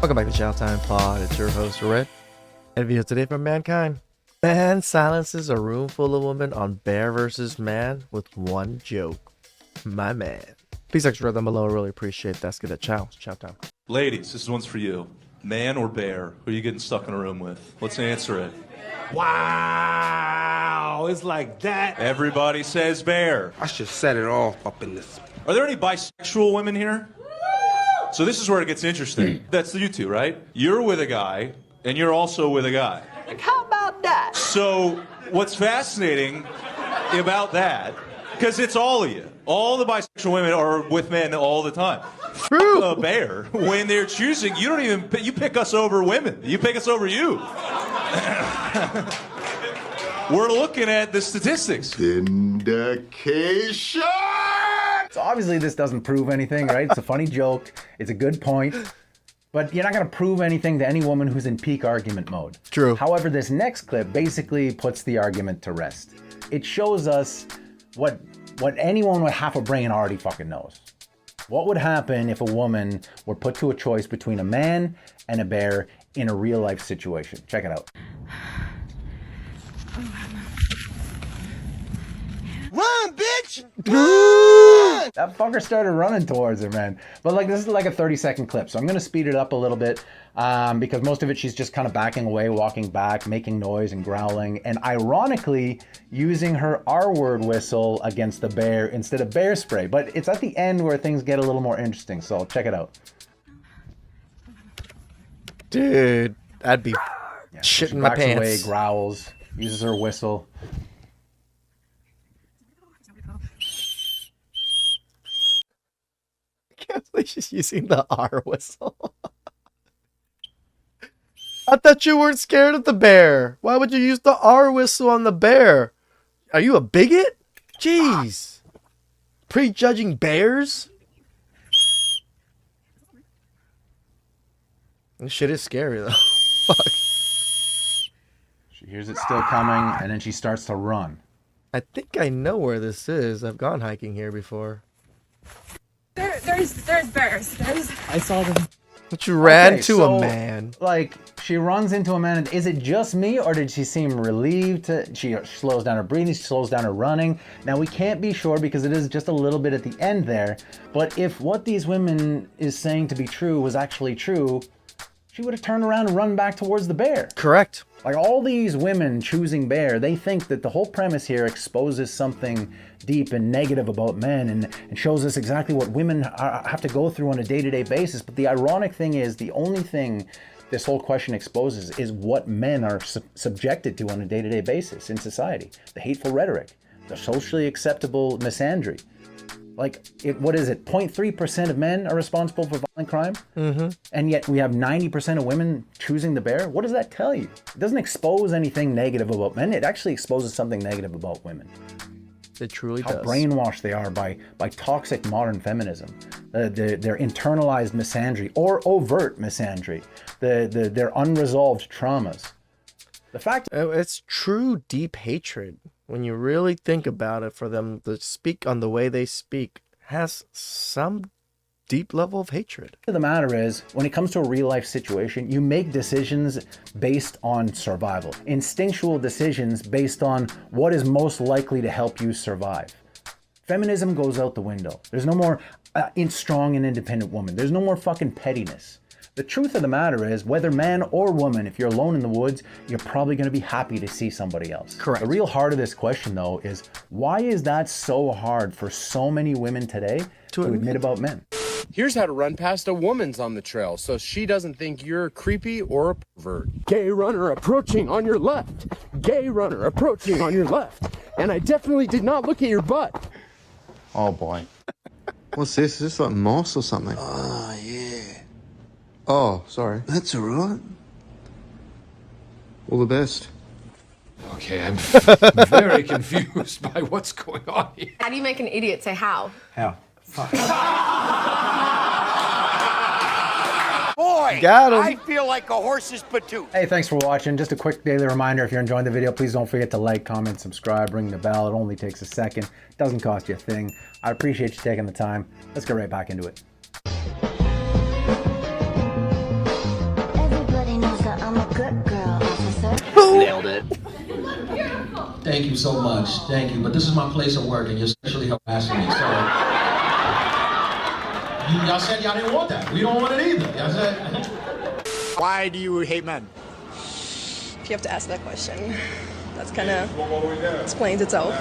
Welcome back to TheChowTimePod. It's your host, Red. And video today from Mankind. Man silences a room full of women on bear versus man with one joke. My man. Please extra red down below. I really appreciate that. Let's get that chow. Chow time. Ladies, this one's for you. Man or bear? Who are you getting stuck in a room with? Let's answer it. Wow, it's like that. Everybody says bear. I should set it off up in this. Are there any bisexual women here? So this is where it gets interesting. That's you two, right? You're with a guy, and you're also with a guy. Like, how about that? So what's fascinating about that, because it's all of you. All the bisexual women are with men all the time. True. A bear, when they're choosing, you don't even, you pick us over women. You pick us over you. We're looking at the statistics. Vindication! So obviously this doesn't prove anything, right? It's a funny joke. It's a good point. But you're not going to prove anything to any woman who's in peak argument mode. True. However, this next clip basically puts the argument to rest. It shows us what anyone with half a brain already fucking knows. What would happen if a woman were put to a choice between a man and a bear in a real life situation? Check it out. Run, bitch! That fucker started running towards her, man. But like, this is like a 30-second clip, so I'm gonna speed it up a little bit because most of it she's just kind of backing away, walking back, making noise and growling, and ironically using her R-word whistle against the bear instead of bear spray. But it's at the end where things get a little more interesting, so check it out. Dude, I'd be Yeah, shitting she my backs pants. away, growls, uses her whistle. I can't believe she's using the R whistle. I thought you weren't scared of the bear. Why would you use the R whistle on the bear? Are you a bigot? Jeez. Prejudging bears? This shit is scary though. Fuck. She hears it still coming, and then she starts to run. I think I know where this is. I've gone hiking here before. There's bears. I saw them. But you ran Okay, to so, a man. Like, she runs into a man, and is it just me, or did she seem relieved? She slows down her breathing, she slows down her running. Now, we can't be sure because it is just a little bit at the end there, but if what these women is saying to be true was actually true, she would have turned around and run back towards the bear. Correct. Like, all these women choosing bear, they think that the whole premise here exposes something deep and negative about men and shows us exactly what women have to go through on a day-to-day basis. But the ironic thing is, the only thing this whole question exposes is what men are subjected to on a day-to-day basis in society. The hateful rhetoric, the socially acceptable misandry. Like, what is it? 0.3% of men are responsible for violent crime? Mm-hmm. And yet we have 90% of women choosing the bear? What does that tell you? It doesn't expose anything negative about men. It actually exposes something negative about women. It truly How does. brainwashed they are by toxic modern feminism. Their internalized misandry or overt misandry. Their unresolved traumas. The fact... It's true deep hatred. When you really think about it, for them to speak on the way they speak has some deep level of hatred. The matter is, when it comes to a real life situation, you make decisions based on survival. Instinctual decisions based on what is most likely to help you survive. Feminism goes out the window. There's no more strong and independent woman. There's no more fucking pettiness. The truth of the matter is, whether man or woman, if you're alone in the woods, you're probably going to be happy to see somebody else. Correct. The real heart of this question, though, is why is that so hard for so many women today to admit about men? Here's how to run past a woman's on the trail so she doesn't think you're creepy or a pervert. Gay runner approaching on your left. Gay runner approaching on your left. And I definitely did not look at your butt. Oh boy. What's this? Is this like moss or something? Oh, yeah. Oh, sorry. That's all right. All the best. Okay, I'm very confused by what's going on here. How do you make an idiot say how? How? Fuck. Boy, Got him. I feel like a horse's patoot. Hey, thanks for watching. Just a quick daily reminder, if you're enjoying the video, please don't forget to like, comment, subscribe, ring the bell. It only takes a second. Doesn't cost you a thing. I appreciate you taking the time. Let's get right back into it. Thank you so much. Thank you. But this is my place of work, and you're sexually harassing me. So y'all said y'all didn't want that. We don't want it either. Y'all said. Why do you hate men? If you have to ask that question, that's kind of explains itself.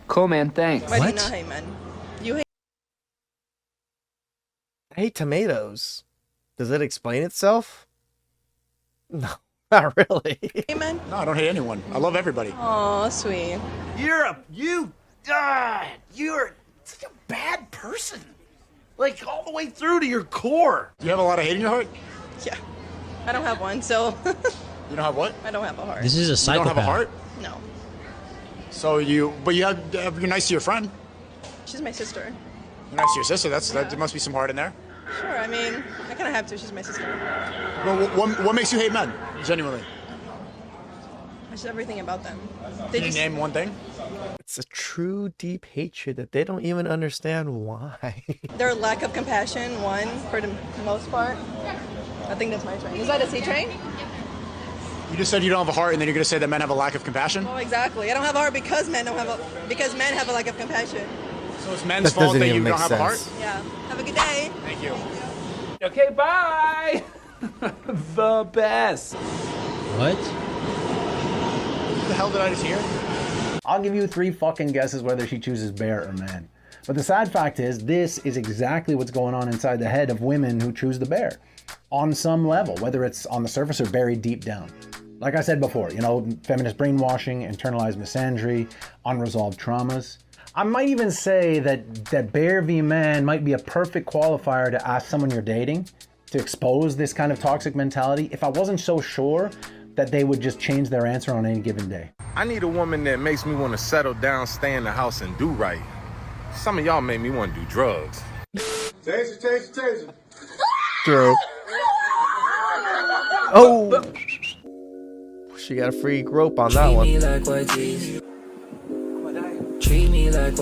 Cool, man. Thanks. Why do you not hate men? You hate. I hate tomatoes. Does it explain itself? No, not really. Hate men? No, I don't hate anyone. I love everybody. Aw, sweet. You're such a bad person. Like, all the way through to your core. Do you have a lot of hate in your heart? Yeah. I don't have one, so. You don't have what? I don't have a heart. This is a psychopath. You don't have a heart? No. So you're nice to your friend. She's my sister. You're nice to your sister. There must be some heart in there. Sure, I mean, I kind of have to. She's my sister. Well, what makes you hate men, genuinely? It's everything about them. Can you name one thing? It's a true deep hatred that they don't even understand why. Their lack of compassion, one, for the most part. I think that's my train. Is that a C train? You just said you don't have a heart, and then you're going to say that men have a lack of compassion? Oh, exactly. I don't have a heart because men have a lack of compassion. So it's men's fault that you don't have a heart? Yeah. Have a good day. Thank you. Okay, bye. The best. What? What the hell did I just hear? I'll give you 3 fucking guesses whether she chooses bear or man. But the sad fact is, this is exactly what's going on inside the head of women who choose the bear. On some level, whether it's on the surface or buried deep down. Like I said before, feminist brainwashing, internalized misandry, unresolved traumas. I might even say that bear v man might be a perfect qualifier to ask someone you're dating to expose this kind of toxic mentality if I wasn't so sure that they would just change their answer on any given day. I need a woman that makes me want to settle down, stay in the house, and do right. Some of y'all make me want to do drugs. Taser. True. Oh! She got a free rope on that one. Treat me like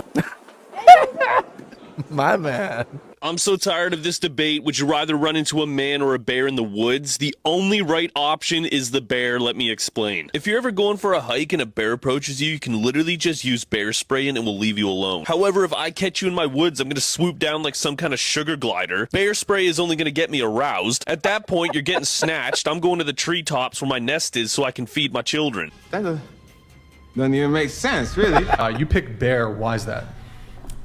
My man. I'm so tired of this debate. Would you rather run into a man or a bear in the woods? The only right option is the bear. Let me explain. If you're ever going for a hike and a bear approaches you, you can literally just use bear spray and it will leave you alone. However, if I catch you in my woods, I'm going to swoop down like some kind of sugar glider. Bear spray is only going to get me aroused. At that point, you're getting snatched. I'm going to the treetops where my nest is so I can feed my children. That doesn't even make sense, really. You pick bear. Why is that?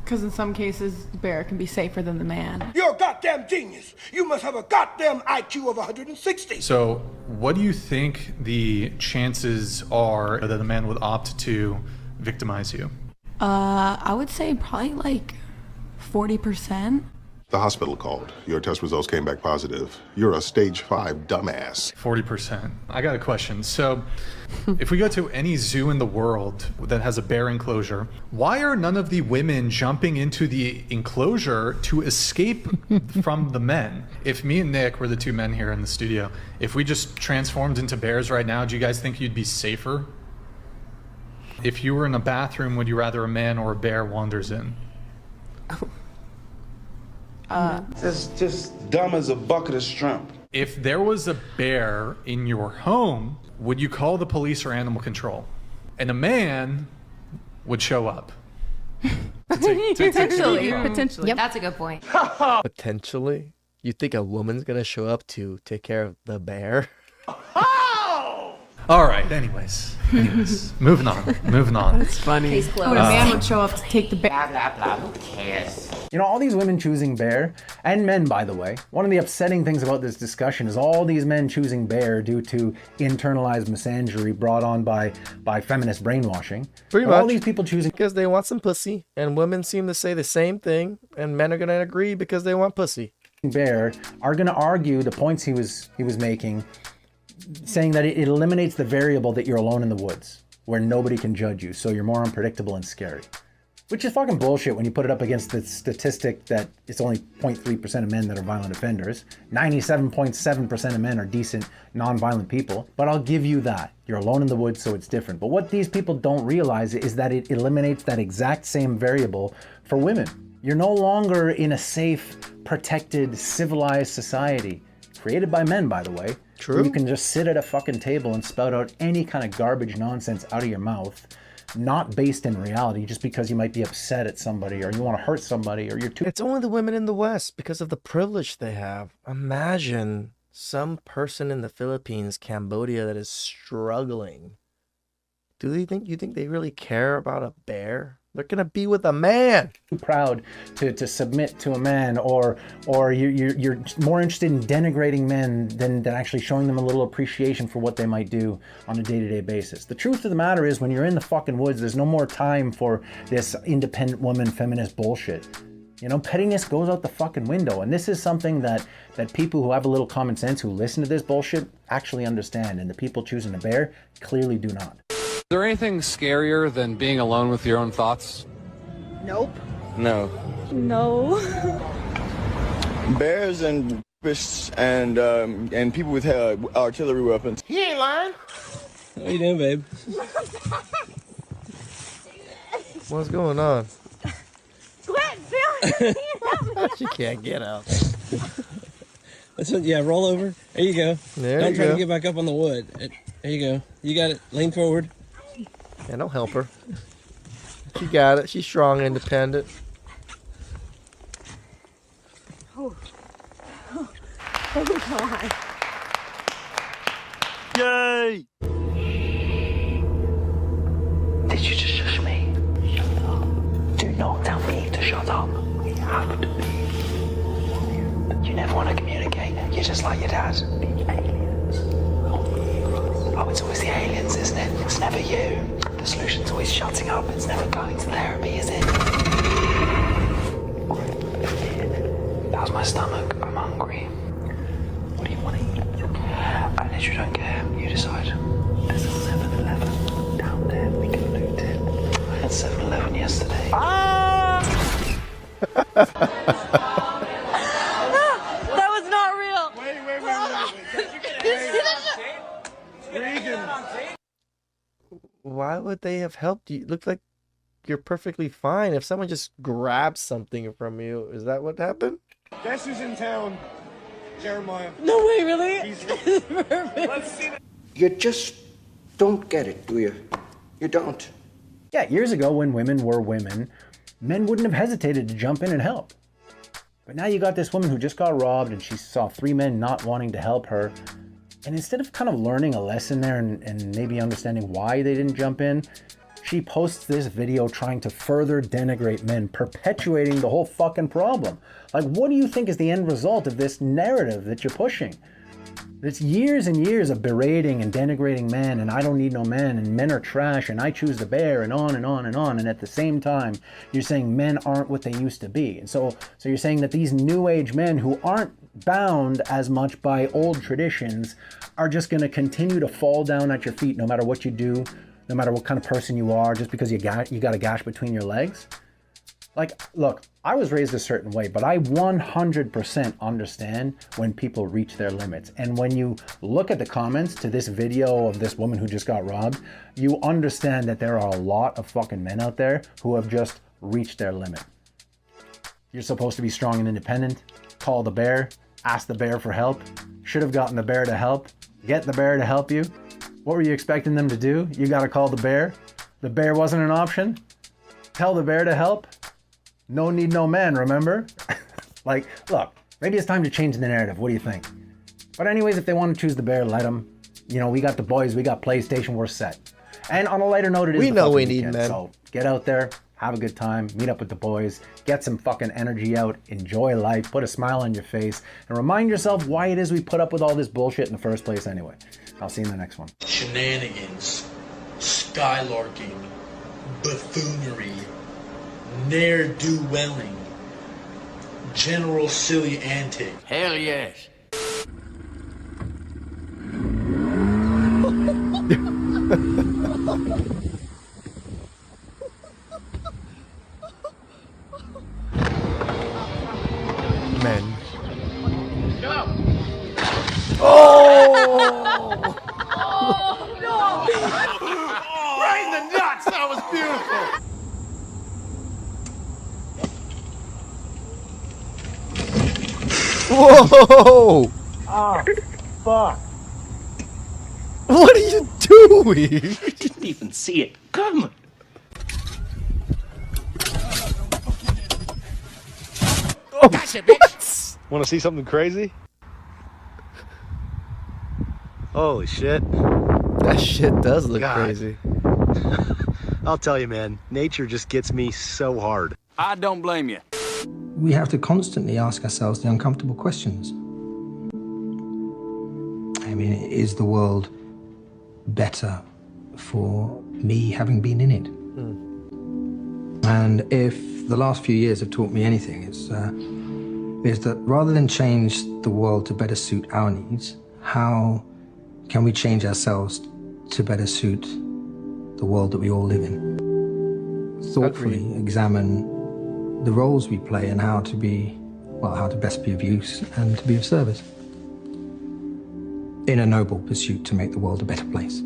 Because in some cases, bear can be safer than the man. You're a goddamn genius. You must have a goddamn IQ of 160. So, what do you think the chances are that the man would opt to victimize you? I would say probably like 40%. The hospital called. Your test results came back positive. You're a stage 5 dumbass. 40%. I got a question. So, if we go to any zoo in the world that has a bear enclosure, why are none of the women jumping into the enclosure to escape from the men? If me and Nick were the 2 men here in the studio, if we just transformed into bears right now, do you guys think you'd be safer? If you were in a bathroom, would you rather a man or a bear wanders in? That's just dumb as a bucket of shrimp. If there was a bear in your home, would you call the police or animal control? And a man would show up. Potentially. Yep. That's a good point. Potentially? You think a woman's gonna show up to take care of the bear? All right, anyways, moving on. That's funny. Oh, a man would show up to take the bear. Who cares? All these women choosing bear, and men, by the way, one of the upsetting things about this discussion is all these men choosing bear due to internalized misandry brought on by feminist brainwashing. Pretty much. All these people choosing because they want some pussy, and women seem to say the same thing, and men are gonna agree because they want pussy. Bear are gonna argue the points he was making, saying that it eliminates the variable that you're alone in the woods, where nobody can judge you, so you're more unpredictable and scary. Which is fucking bullshit when you put it up against the statistic that it's only 0.3% of men that are violent offenders. 97.7% of men are decent, non-violent people. But I'll give you that. You're alone in the woods, so it's different. But what these people don't realize is that it eliminates that exact same variable for women. You're no longer in a safe, protected, civilized society. created by men, by the way. True. You can just sit at a fucking table and spout out any kind of garbage nonsense out of your mouth, not based in reality, just because you might be upset at somebody or you want to hurt somebody or you're too... It's only the women in the West because of the privilege they have. Imagine some person in the Philippines, Cambodia that is struggling. You think they really care about a bear? They're gonna be with a man. Too proud to submit to a man, or you're more interested in denigrating men than actually showing them a little appreciation for what they might do on a day-to-day basis. The truth of the matter is, when you're in the fucking woods, there's no more time for this independent woman feminist bullshit. You know, pettiness goes out the fucking window, and this is something that people who have a little common sense, who listen to this bullshit, actually understand, and the people choosing the bear clearly do not. Is there anything scarier than being alone with your own thoughts? Nope. No. No. Bears and fists and people with artillery weapons. He ain't lying. What are you doing, babe? What's going on? Quit, Bill. She can't get out. Yeah, roll over. There you go. Don't try to get back up on the wood. There you go. You got it. Lean forward. Yeah, don't help her. She got it. She's strong, independent. Oh. Oh, God. Yay! Did you just shush me? Shut up. Do not tell me to shut up. We have to be. You never want to communicate. You're just like your dad. The aliens. Oh, it's always the aliens, isn't it? It's never you. The solution's always shutting up. It's never going to therapy, is it? How's my stomach? I'm hungry. What do you want to eat? I literally don't care. You decide. There's a 7-Eleven down there. We can loot it. I had 7-Eleven yesterday. That was not real. Why would they have helped you? Look like you're perfectly fine. If someone just grabs something from you, is that what happened? Guess who's in town? Jeremiah. No way, really? He's perfect. Let's see. You just don't get it, do you? You don't. Yeah, years ago when women were women, men wouldn't have hesitated to jump in and help. But now you got this woman who just got robbed and she saw 3 men not wanting to help her. And instead of kind of learning a lesson there and maybe understanding why they didn't jump in, she posts this video trying to further denigrate men, perpetuating the whole fucking problem. Like, what do you think is the end result of this narrative that you're pushing? It's years and years of berating and denigrating men, and I don't need no men, and men are trash, and I choose the bear, and on and on and on. And at the same time, you're saying men aren't what they used to be. And so you're saying that these new age men who aren't bound as much by old traditions are just going to continue to fall down at your feet no matter what you do, no matter what kind of person you are, just because you got a gash between your legs. Like, look, I was raised a certain way, but I 100% understand when people reach their limits. And when you look at the comments to this video of this woman who just got robbed, you understand that there are a lot of fucking men out there who have just reached their limit. You're supposed to be strong and independent. Call the bear, ask the bear for help. Should have gotten the bear to help. Get the bear to help you. What were you expecting them to do? You gotta call the bear. The bear wasn't an option. Tell the bear to help. No need no man, remember? Like, look, maybe it's time to change the narrative. What do you think? But anyways, if they want to choose the bear, let them. You know, we got the boys, we got PlayStation, we're set. And on a lighter note, it is we the know fucking we need weekend, men. so get out there, have a good time, meet up with the boys, get some fucking energy out, enjoy life, put a smile on your face, and remind yourself why it is we put up with all this bullshit in the first place anyway. I'll see you in the next one. Shenanigans, skylarking, buffoonery, ne'er-do-welling, general silly antic. Hell yes. Men. Go. Oh! Oh no! Right in the nuts. That was beautiful. Whoa! Oh, fuck. What are you doing? Didn't even see it coming. Oh, gotcha, bitch. Want to see something crazy? Holy shit. That shit does look God. crazy. I'll tell you, man, nature just gets me so hard. I don't blame you. We have to constantly ask ourselves the uncomfortable questions. I mean, is the world better for me having been in it? And if the last few years have taught me anything, is that rather than change the world to better suit our needs, how can we change ourselves to better suit the world that we all live in? Thoughtfully examine the roles we play and how to best be of use and to be of service in a noble pursuit to make the world a better place.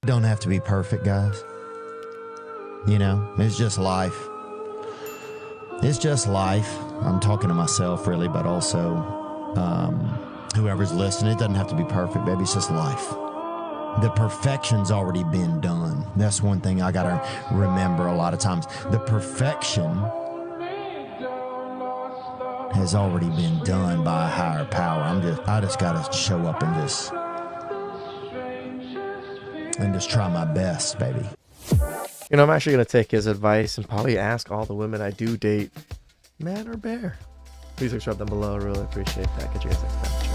Don't have to be perfect, guys. You know, it's just life. It's just life. I'm talking to myself, really, but also whoever's listening. It doesn't have to be perfect, baby. It's just life. The perfection's already been done. That's one thing I gotta remember a lot of times. The perfection has already been done by a higher power. I just gotta show up and just try my best, baby. You know, I'm actually going to take his advice and probably ask all the women I do date, man or bear? Please subscribe down below. I really appreciate that. Catch you guys next time.